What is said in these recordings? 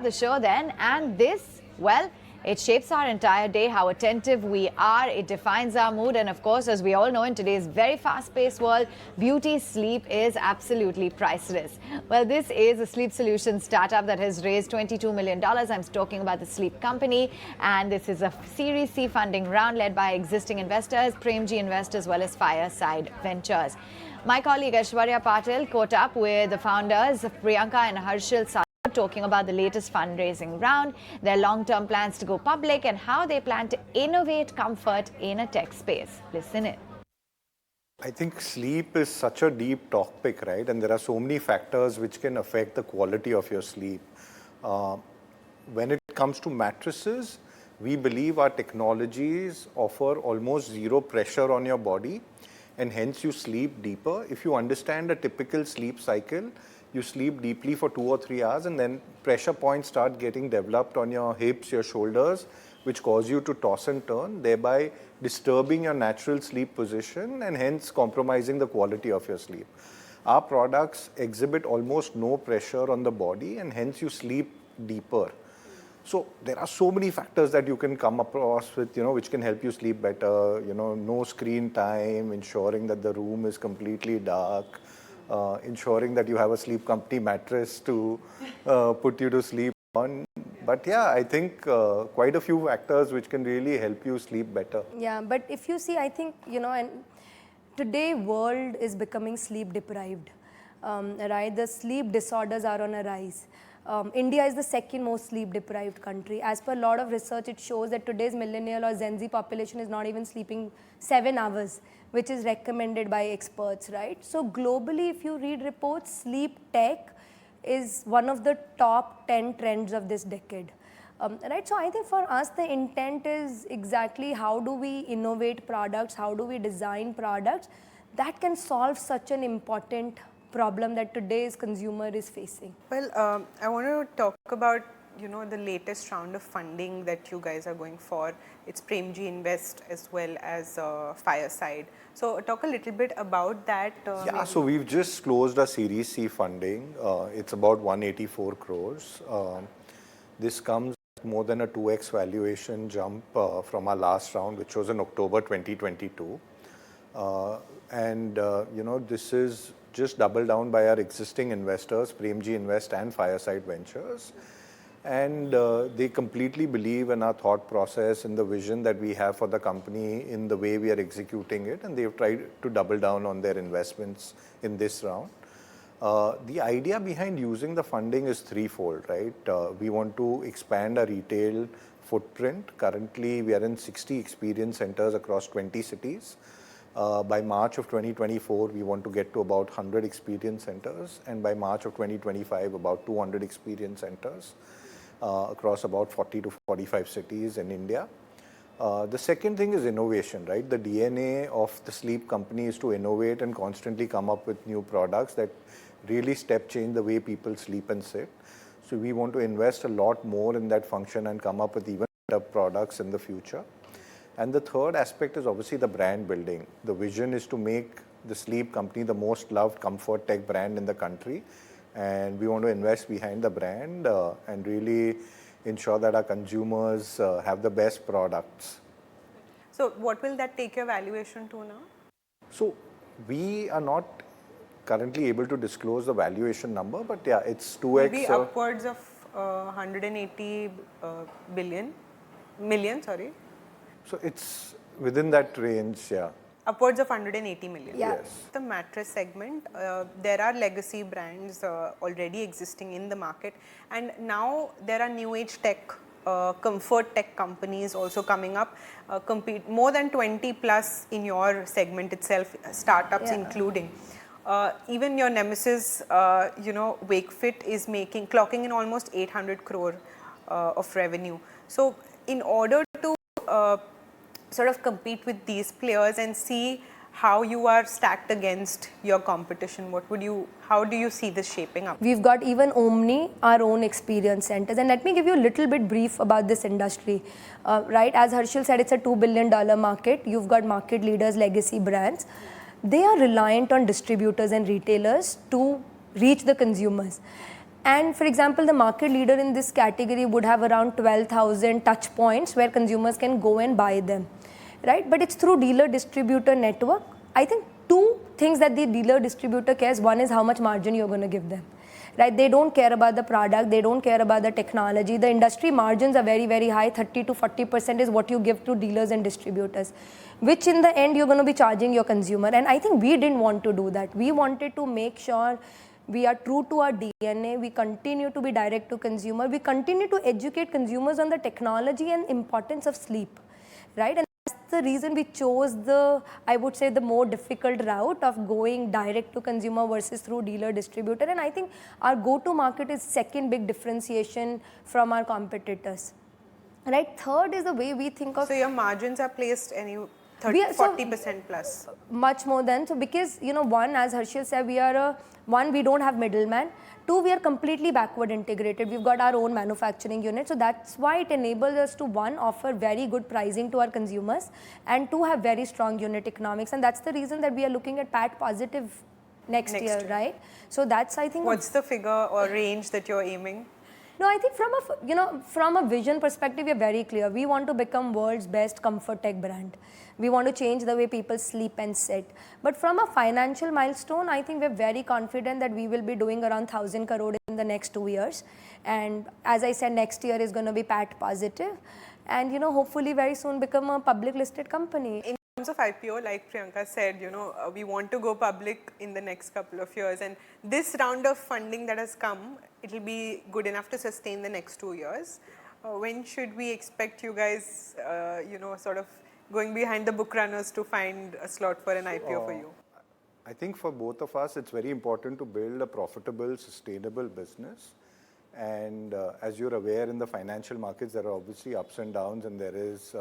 The show then, and this, well, it shapes our entire day, how attentive we are. It defines our mood, and of course, as we all know, in today's very fast-paced world, beauty sleep is absolutely priceless. Well, this is a sleep solution startup that has raised $22 million. I'm talking about the Sleep Company, and this is a Series C funding round led by existing investors, Premji Invest, as well as Fireside Ventures. My colleague Aishwarya Patil caught up with the founders of Priyanka and Harshil Salot, talking about the latest fundraising round, their long-term plans to go public, and how they plan to innovate comfort in a tech space. Listen in. I think sleep is such a deep topic, right? And there are so many factors which can affect the quality of your sleep. When it comes to mattresses, we believe our technologies offer almost zero pressure on your body, and hence you sleep deeper. If you understand a typical sleep cycle, you sleep deeply for 2 or 3 hours, and then pressure points start getting developed on your hips, your shoulders, which cause you to toss and turn, thereby disturbing your natural sleep position and hence compromising the quality of your sleep. Our products exhibit almost no pressure on the body, and hence you sleep deeper. So there are so many factors that you can come across with, which can help you sleep better. No screen time, ensuring that the room is completely dark, ensuring that you have a Sleep Company mattress to put you to sleep on. But yeah, I think quite a few factors which can really help you sleep better. Yeah, but if you see, I think, and today world is becoming sleep deprived, right? The sleep disorders are on a rise. India is the second most sleep deprived country. As per a lot of research, it shows that today's millennial or Gen Z population is not even sleeping 7 hours, which is recommended by experts, right? So globally, if you read reports, sleep tech is one of the top 10 trends of this decade. Right, so I think for us, the intent is exactly how do we innovate products, how do we design products that can solve such an important problem that today's consumer is facing. Well, I want to talk about the latest round of funding that you guys are going for. It's Premji Invest as well as Fireside. So talk a little bit about that. Yeah, so we've just closed our Series C funding. It's about 184 crores. This comes at more than a 2x valuation jump from our last round, which was in October 2022. This is just doubled down by our existing investors, Premji Invest and Fireside Ventures. And they completely believe in our thought process and the vision that we have for the company in the way we are executing it. And they've tried to double down on their investments in this round. The idea behind using the funding is threefold, right? We want to expand our retail footprint. Currently, we are in 60 experience centers across 20 cities. By March of 2024, we want to get to about 100 experience centers, and by March of 2025, about 200 experience centers across about 40 to 45 cities in India. The second thing is innovation, right? The DNA of the Sleep Company is to innovate and constantly come up with new products that really step change the way people sleep and sit. So we want to invest a lot more in that function and come up with even better products in the future. And the third aspect is obviously the brand building. The vision is to make the Sleep Company the most loved comfort tech brand in the country. And we want to invest behind the brand and really ensure that our consumers have the best products. So what will that take your valuation to now? So we are not currently able to disclose the valuation number, but yeah, it's 2x. Maybe upwards of 180 million. So it's within that range, yeah. Upwards of 180 million. Yeah. Yes. The mattress segment, there are legacy brands already existing in the market, and now there are new age tech, comfort tech companies also coming up, compete more than 20 plus in your segment itself, startups including. Even your nemesis, WakeFit is clocking in almost 800 crore of revenue. So in order to sort of compete with these players and see how you are stacked against your competition, how do you see this shaping up? We've got even Omni, our own experience centers. And let me give you a little bit brief about this industry. Right, as Harshil said, it's a $2 billion market. You've got market leaders, legacy brands. They are reliant on distributors and retailers to reach the consumers. And for example, the market leader in this category would have around 12,000 touch points where consumers can go and buy them, right? But it's through dealer distributor network. I think two things that the dealer distributor cares. One is how much margin you're going to give them, right? They don't care about the product, they don't care about the technology. The industry margins are very, very high. 30 to 40% is what you give to dealers and distributors, which in the end you're going to be charging your consumer. And I think we didn't want to do that. We wanted to make sure we are true to our DNA, we continue to be direct to consumer, we continue to educate consumers on the technology and importance of sleep, right? And that's the reason we chose the, I would say, the more difficult route of going direct to consumer versus through dealer distributor. And I think our go-to market is second big differentiation from our competitors, right? Third is the way we think of. So your margins are placed 40% plus. Much more than, so because, you know, one, as Harshil said, we don't have middleman. Two, we are completely backward integrated. We've got our own manufacturing unit. So that's why it enables us to, one, offer very good pricing to our consumers, and two, have very strong unit economics. And that's the reason that we are looking at PAT positive next year, right? So that's, I think. What's the figure or range that you're aiming? No, I think from a vision perspective, we are very clear. We want to become world's best comfort tech brand. We want to change the way people sleep and sit. But from a financial milestone, I think we're very confident that we will be doing around 1,000 crore in the next 2 years. And as I said, next year is going to be PAT positive. And, you know, hopefully very soon become a public listed company. In terms of IPO, like Priyanka said, you know, we want to go public in the next couple of years. And this round of funding that has come, it will be good enough to sustain the next 2 years. When should we expect you guys, you know, sort of going behind the book runners to find a slot for an IPO for you? I think for both of us, it's very important to build a profitable, sustainable business. And as you're aware, in the financial markets, there are obviously ups and downs, and there is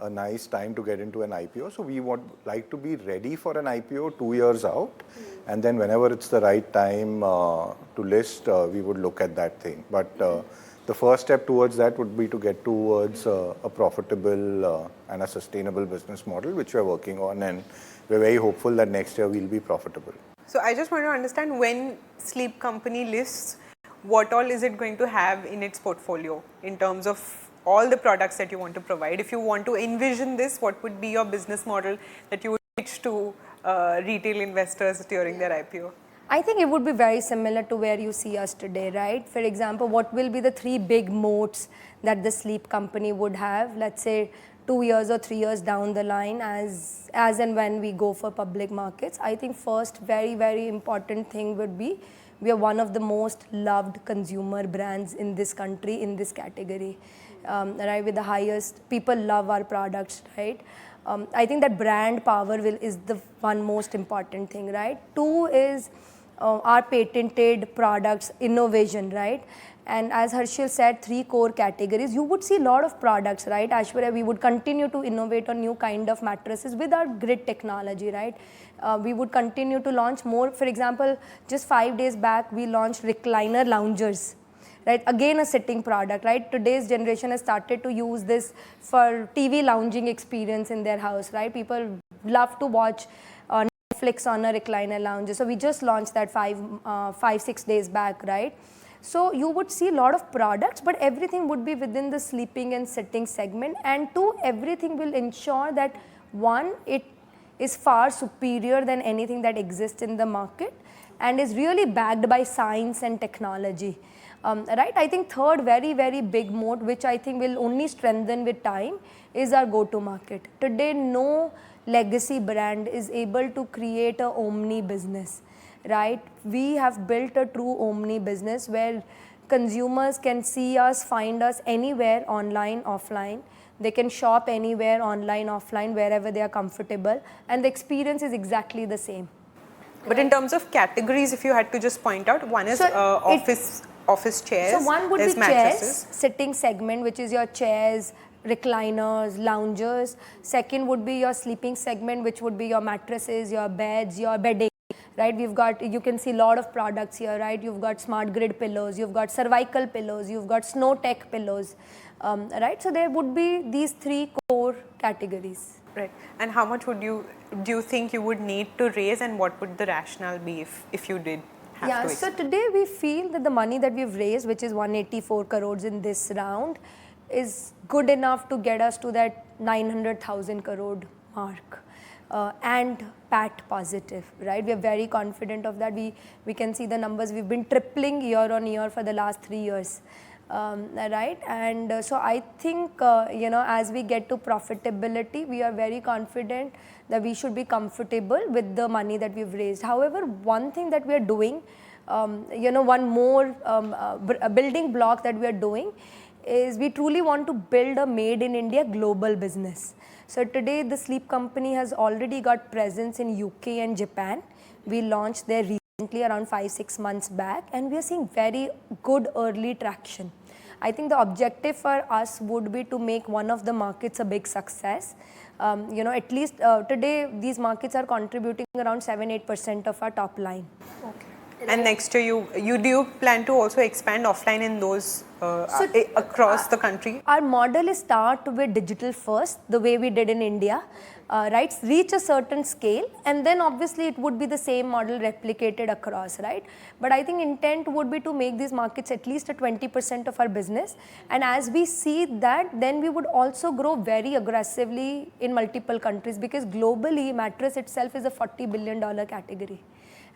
a nice time to get into an IPO. So we would like to be ready for an IPO 2 years out. And then whenever it's the right time to list, we would look at that thing. But the first step towards that would be to get towards a profitable and a sustainable business model, which we're working on. And we're very hopeful that next year we'll be profitable. So I just want to understand, when Sleep Company lists, what all is it going to have in its portfolio in terms of all the products that you want to provide? If you want to envision this, what would be your business model that you would pitch to retail investors during their IPO? I think it would be very similar to where you see us today, right? For example, what will be the 3 big moats that the Sleep Company would have, let's say 2 years or 3 years down the line as and when we go for public markets? I think first, very, very important thing would be, we are one of the most loved consumer brands in this country, in this category, right? With the highest, people love our products, right? I think that brand power is the one most important thing, right? Two is our patented products, innovation, right? And as Harshil said, 3 core categories. You would see a lot of products, right? Aishwarya, we would continue to innovate on new kind of mattresses with our grid technology, right? We would continue to launch more. For example, just 5 days back, we launched recliner loungers, right? Again, a sitting product, right? Today's generation has started to use this for TV lounging experience in their house, right? People love to watch Netflix on a recliner lounge. So we just launched that 5-6 days back, right? So you would see a lot of products, but everything would be within the sleeping and sitting segment. And two, everything will ensure that, one, it is far superior than anything that exists in the market and is really backed by science and technology. Right? I think third, very, very big moat, which I think will only strengthen with time, is our go-to-market. Today, no legacy brand is able to create a omni business, right? We have built a true omni business where consumers can see us, find us anywhere, online, offline. They can shop anywhere, online, offline, wherever they are comfortable, and the experience is exactly the same. But in terms of categories, if you had to just point out, one is office chairs. So one would be mattresses. Chairs, sitting segment, which is your chairs, recliners, loungers. Second would be your sleeping segment, which would be your mattresses, your beds, your bedding. Right, we've got, you can see a lot of products here, right? You've got smart grid pillows, you've got cervical pillows, you've got snow tech pillows, right? So there would be these 3 core categories. Right. And how much do you think you would need to raise, and what would the rationale be if you did Yeah, so today we feel that the money that we've raised, which is 184 crores in this round, is good enough to get us to that 900,000 crore mark. And PAT positive, right? We are very confident of that. We can see the numbers. We've been tripling year on year for the last 3 years, right? And so I think, as we get to profitability, we are very confident that we should be comfortable with the money that we've raised. However, one thing that we are doing, one more building block that we are doing is we truly want to build a made in India global business. So today the sleep company has already got presence in UK and Japan. We launched there recently around 5-6 months back, and we are seeing very good early traction. I think the objective for us would be to make one of the markets a big success. At least today these markets are contributing around 7-8% of our top line. Okay. And next to do you plan to also expand offline in those across the country? Our model is start with digital first, the way we did in India, right? Reach a certain scale, and then obviously it would be the same model replicated across, right? But I think intent would be to make these markets at least a 20% of our business, and as we see that, then we would also grow very aggressively in multiple countries, because globally mattress itself is a $40 billion category.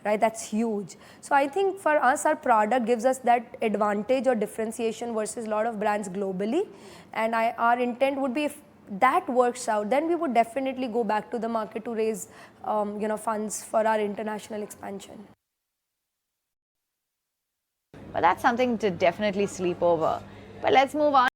Right, that's huge. So I think for us, our product gives us that advantage or differentiation versus a lot of brands globally. And our intent would be, if that works out, then we would definitely go back to the market to raise, funds for our international expansion. But that's something to definitely sleep over. But let's move on.